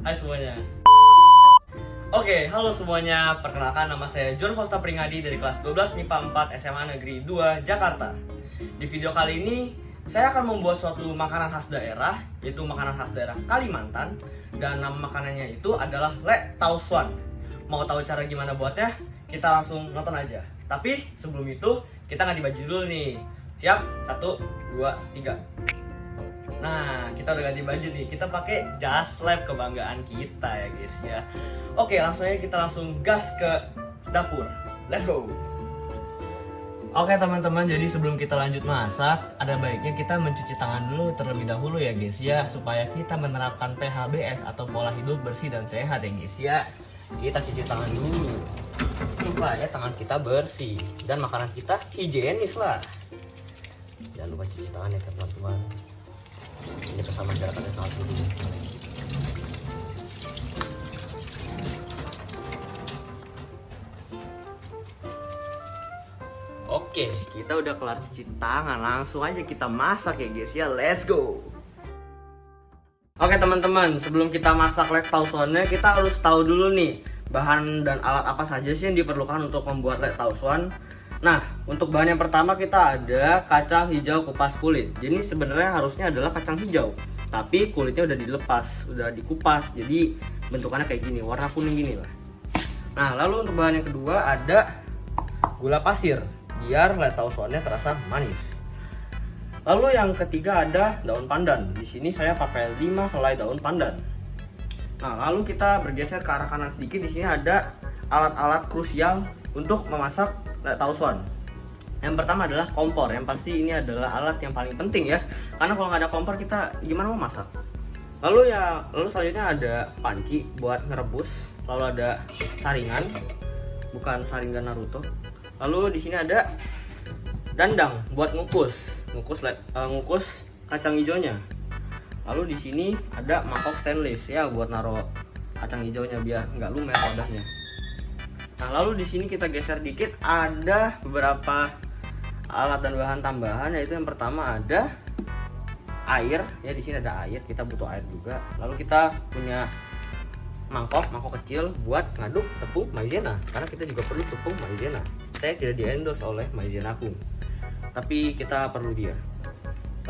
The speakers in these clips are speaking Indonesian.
Hai semuanya. Oke, halo semuanya. Perkenalkan, nama saya John Fosta Pringadi dari kelas 12 MIPA 4 SMA Negeri 2 Jakarta. Di video kali ini saya akan membuat suatu makanan khas daerah, yaitu makanan khas daerah Kalimantan, dan nama makanannya itu adalah lek tausuan. Mau tahu cara gimana buatnya? Kita langsung nonton aja. Tapi sebelum itu kita ganti baju dulu nih. Siap? 1, 2, 3. Nah, kita udah ganti baju nih. Kita pakai Just Lab, kebanggaan kita ya guys ya. Oke, langsung aja kita langsung gas ke dapur. Let's go. Oke teman-teman, jadi sebelum kita lanjut masak, ada baiknya kita mencuci tangan dulu terlebih dahulu ya guys ya, supaya kita menerapkan PHBS atau pola hidup bersih dan sehat ya guys ya. Kita cuci tangan dulu supaya tangan kita bersih dan makanan kita higienis lah. Jangan lupa cuci tangan ya teman-teman. Ini pesan masyarakat yang sangat penting. Oke, kita udah kelar cuci tangan, langsung aja kita masak ya guys ya. Let's go. Oke teman-teman, sebelum kita masak lek tausuannya, kita harus tahu dulu nih bahan dan alat apa saja sih yang diperlukan untuk membuat lek tausuan. Nah, untuk bahan yang pertama kita ada kacang hijau kupas kulit. Jadi sebenarnya harusnya adalah kacang hijau, tapi kulitnya udah dilepas, udah dikupas. Jadi bentukannya kayak gini, warna kuning gini lah. Nah, lalu untuk bahan yang kedua ada gula pasir, biar lek tausuannya terasa manis. Lalu yang ketiga ada daun pandan. Di sini saya pakai 5 helai daun pandan. Nah, lalu kita bergeser ke arah kanan sedikit. Di sini ada alat-alat krusial untuk memasak lek tausuan. Yang pertama adalah kompor. Yang pasti ini adalah alat yang paling penting ya, karena kalau nggak ada kompor kita gimana mau masak. Lalu selanjutnya ada panci buat ngerebus. Lalu ada saringan, bukan saringan Naruto. Lalu di sini ada dandang buat ngukus kacang hijaunya. Lalu di sini ada mangkok stainless ya buat naruh kacang hijaunya biar nggak lumer wadahnya. Nah, lalu di sini kita geser dikit, ada beberapa alat dan bahan tambahan, yaitu yang pertama ada air ya. Di sini ada air, kita butuh air juga. Lalu kita punya mangkok kecil buat ngaduk tepung maizena, karena kita juga perlu tepung maizena. Saya tidak di-endorse oleh Maizenaku, tapi kita perlu dia.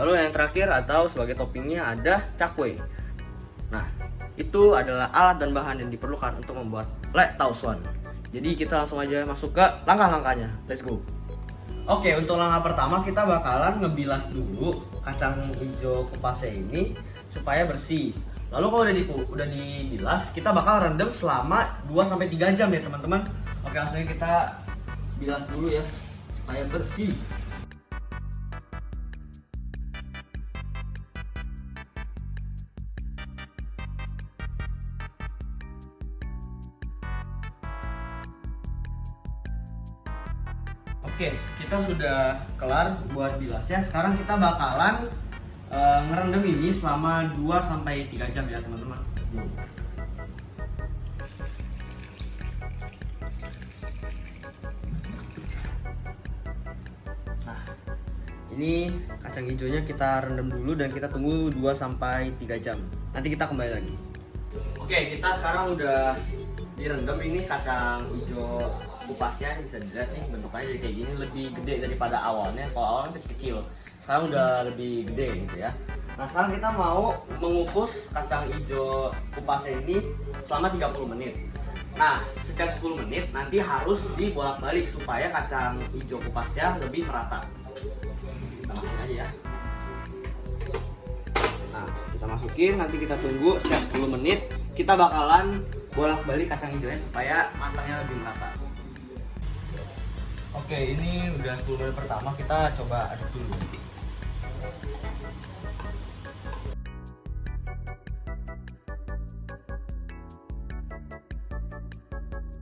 Lalu yang terakhir atau sebagai toppingnya ada cakwe. Nah, itu adalah alat dan bahan yang diperlukan untuk membuat lek tausuan. Jadi kita langsung aja masuk ke langkah-langkahnya. Let's go. Oke, untuk langkah pertama kita bakalan ngebilas dulu kacang hijau kupasnya ini supaya bersih. Lalu kalau udah dibilas, kita bakal rendam selama 2-3 jam ya teman-teman. Oke, langsung aja kita bilas dulu ya supaya bersih. Oke, kita sudah kelar buat bilasnya. Sekarang kita bakalan ngerendam ini selama 2-3 jam ya teman-teman. Nah, ini kacang hijaunya kita rendam dulu dan kita tunggu 2-3 jam. Nanti kita kembali lagi. Oke, kita sekarang udah direndam ini kacang hijau kupasnya. Bisa dilihat nih bentukannya jadi kayak gini, lebih gede daripada awalnya. Kalau awalnya kecil-kecil, sekarang udah lebih gede gitu ya. Nah, sekarang kita mau mengukus kacang hijau kupasnya ini selama 30 menit. Nah, setiap 10 menit nanti harus dibolak-balik supaya kacang hijau kupasnya lebih merata. Kita masukin aja ya. Nah, kita masukin, nanti kita tunggu setiap 10 menit. Kita bakalan bolak-balik kacang hijaunya supaya matangnya lebih merata. Oke, ini udah 10 menit pertama, kita coba aduk dulu.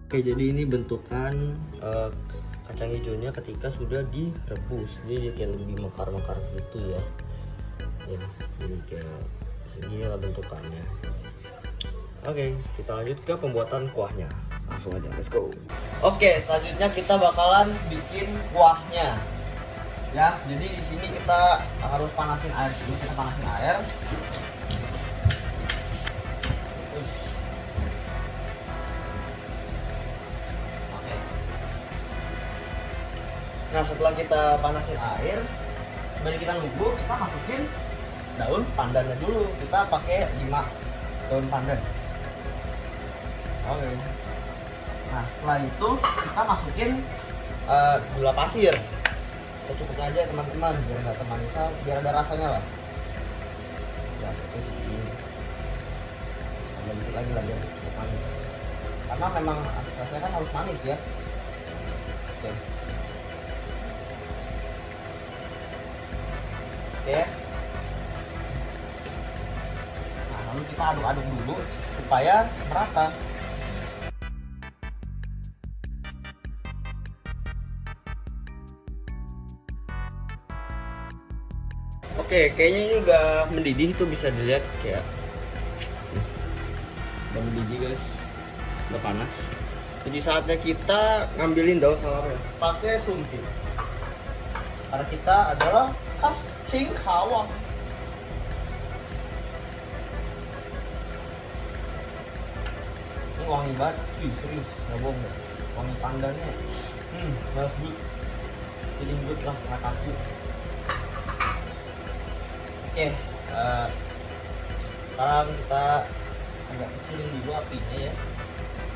Oke, jadi ini bentukan kacang hijaunya ketika sudah direbus. Jadi kayak lebih mekar-mekar gitu ya. Ya, jadi kayak segini lah bentukannya. Oke, kita lanjut ke pembuatan kuahnya. Langsung aja, let's go. Oke, selanjutnya kita bakalan bikin kuahnya. Ya, jadi di sini kita harus panasin air dulu. Kita panasin air. Nah setelah kita panasin air, sebelum kita nunggu, kita masukin daun pandannya dulu. Kita pakai 5 daun pandan. Oke. Nah setelah itu kita masukin gula pasir. Secukupnya aja teman-teman, biar nggak terlalu manis, biar ada rasanya lah. Ya, terus ini. Tambah dikit lagi lah biar cukup manis. Karena memang rasanya kan harus manis ya. Oke. Oke. Nah, lalu kita aduk-aduk dulu supaya merata. Oke, kayaknya ini udah mendidih, tuh bisa dilihat kayak udah mendidih guys, udah panas. Jadi saatnya kita ngambilin daun salamnya pakai suntik. Karena kita adalah khas Singkawang. Ini wangi banget, cuy, serius, nggak bohong deh. Wangi pandannya, smells good, feeling good lah, makasih. Oke, sekarang kita agak kecilin dulu apinya ya.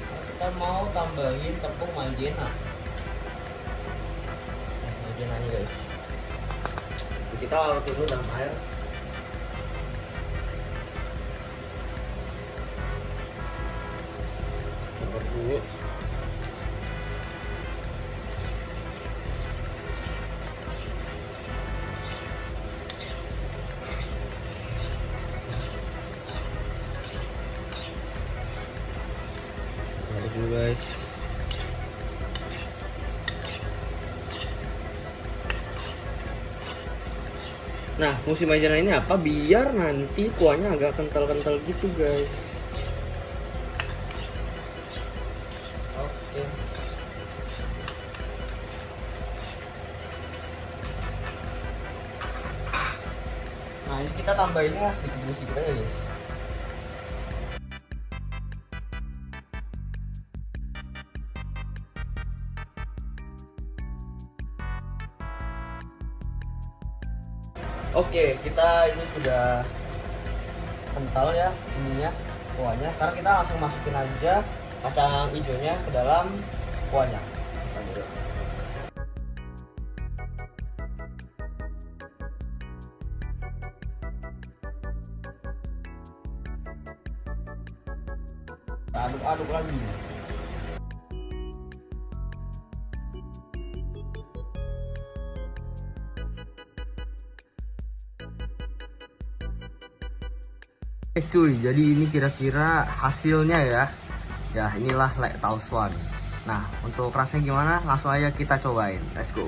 Kita mau tambahin tepung maizena. Maizenanya guys, kita larut dulu dalam air. Larut dulu. Dulu guys. Nah, fungsi maizena ini apa? Biar nanti kuahnya agak kental-kental gitu guys. Oke. Nah, ini kita tambahinnya sedikit-sedikit aja guys. Oke, kita ini sudah kental ya ininya, kuahnya. Sekarang kita langsung masukin aja kacang hijaunya ke dalam kuahnya. Aduk-aduk lagi. Cuy, jadi ini kira-kira hasilnya ya. Ya inilah Lek Tau Swan. Nah untuk rasanya gimana? Langsung aja kita cobain. Let's go.